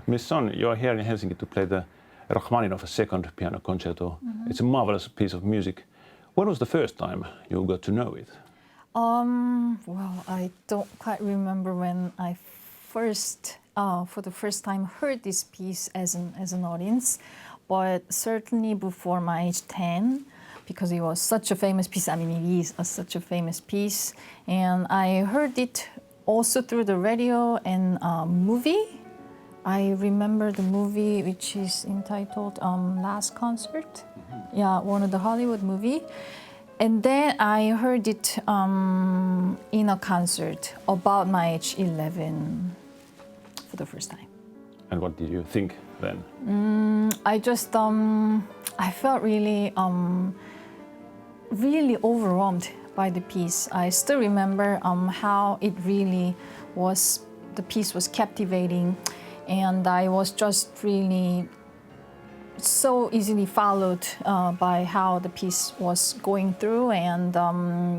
Miss Son, you're here in Helsinki to play the Rachmaninoff Second Piano Concerto. It's a marvelous piece of music. When was the first time you got to know it? Well, I don't quite remember when I first, for the first time, heard this piece as an audience, but certainly before my age 10, because it was such a famous piece. I mean, it is such a famous piece, and I heard it also through the radio and movie. I remember the movie, which is entitled Last Concert. Yeah, one of the Hollywood movie. And then I heard it in a concert about my age 11 for the first time. And what did you think then? I just, I felt really, really overwhelmed by the piece. I still remember how it really was, the piece was captivating, and I was just really so easily followed by how the piece was going through, and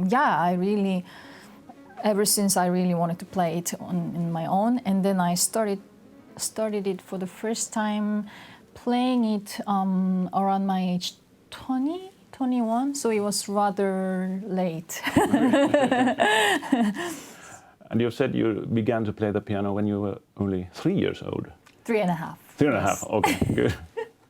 yeah, I really, ever since I really wanted to play it in my own, and then I started it for the first time playing it around my age 20, 21, so it was rather late. And you said you began to play the piano when you were only 3 years old. 3.5. 3.5, okay, good.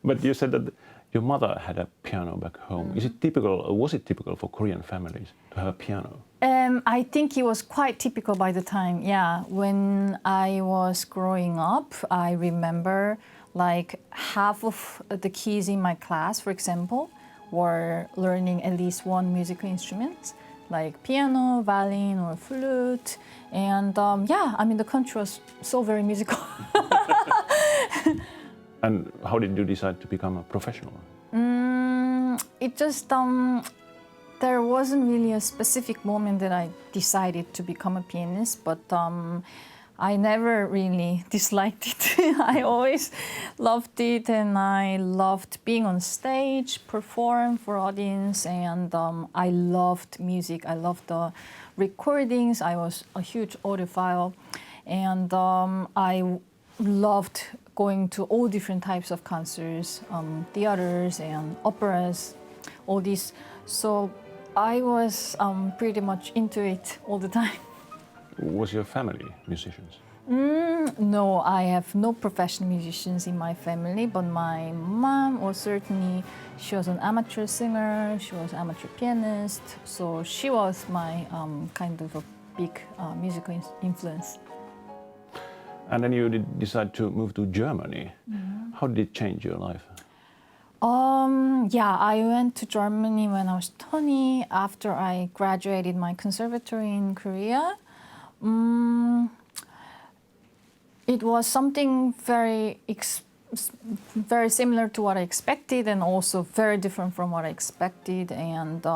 But you said that your mother had a piano back home. Is it typical, or was it typical for Korean families to have a piano? I think it was quite typical by the time, yeah. When I was growing up, I remember like half of the kids in my class, for example, were learning at least one musical instrument, like piano, violin, or flute. And yeah, I mean, the country was so very musical. And how did you decide to become a professional? It just, there wasn't really a specific moment that I decided to become a pianist, but I never really disliked it. I always loved it, and I loved being on stage, perform for audience, and I loved music. I loved the recordings. I was a huge audiophile, and I loved going to all different types of concerts, theaters and operas, all these. So I was pretty much into it all the time. Was your family musicians? No, I have no professional musicians in my family, but my mom was certainly, she was an amateur singer, she was an amateur pianist, so she was my kind of a big musical influence. And then you did decide to move to Germany. How did it change your life? Yeah, I went to Germany when I was 20 after I graduated my conservatory in Korea. It was something very similar to what I expected, and also very different from what I expected, and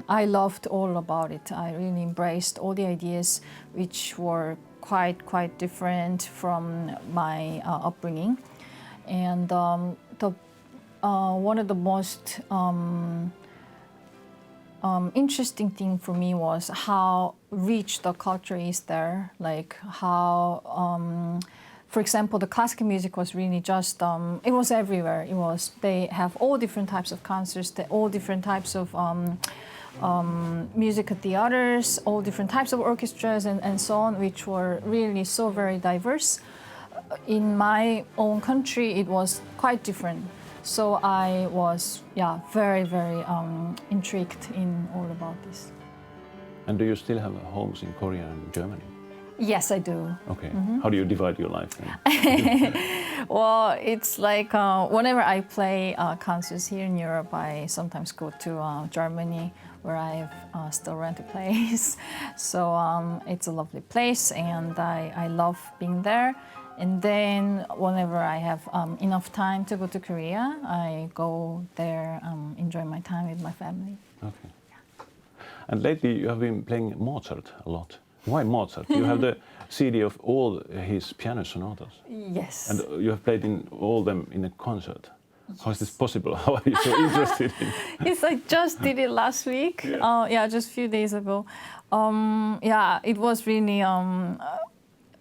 I loved all about it. I really embraced all the ideas, which were quite different from my upbringing. And one of the most interesting thing for me was how rich the culture is there. Like how, for example, the classical music was really just, it was everywhere. It was, they have all different types of concerts, all different types of musical theaters, all different types of orchestras and so on, which were really so very diverse. In my own country, it was quite different. So I was, yeah, very intrigued in all about this. And do you still have homes in Korea and Germany? Yes, I do. Okay. How do you divide your life then? Well, it's like whenever I play concerts here in Europe, I sometimes go to Germany, where I still rent a place. So it's a lovely place, and I love being there. And then whenever I have enough time to go to Korea, I go there, enjoy my time with my family. Okay. Yeah. And lately you have been playing Mozart a lot. Why Mozart? You have the CD of all his piano sonatas. Yes. And you have played in all them in a concert. Yes. How is this possible? How are you so interested in? Yes, I just did it last week. Yeah, just a few days ago. Yeah, it was really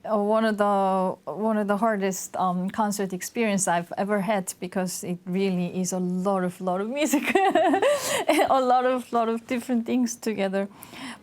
one of the hardest concert experience I've ever had, because it really is a lot of music, a lot of different things together.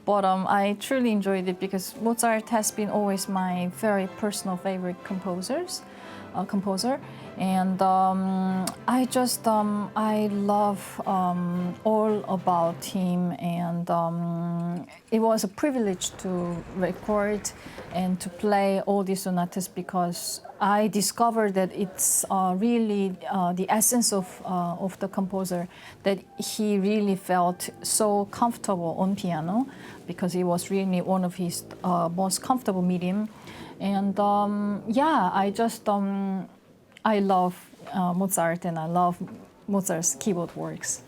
But I truly enjoyed it because Mozart has been always my very personal favorite composer, and I just I love all about him, and it was a privilege to record and to play all these sonatas, because I discovered that it's really the essence of the composer, that he really felt so comfortable on piano, because it was really one of his most comfortable medium. And yeah, I just I love Mozart, and I love Mozart's keyboard works.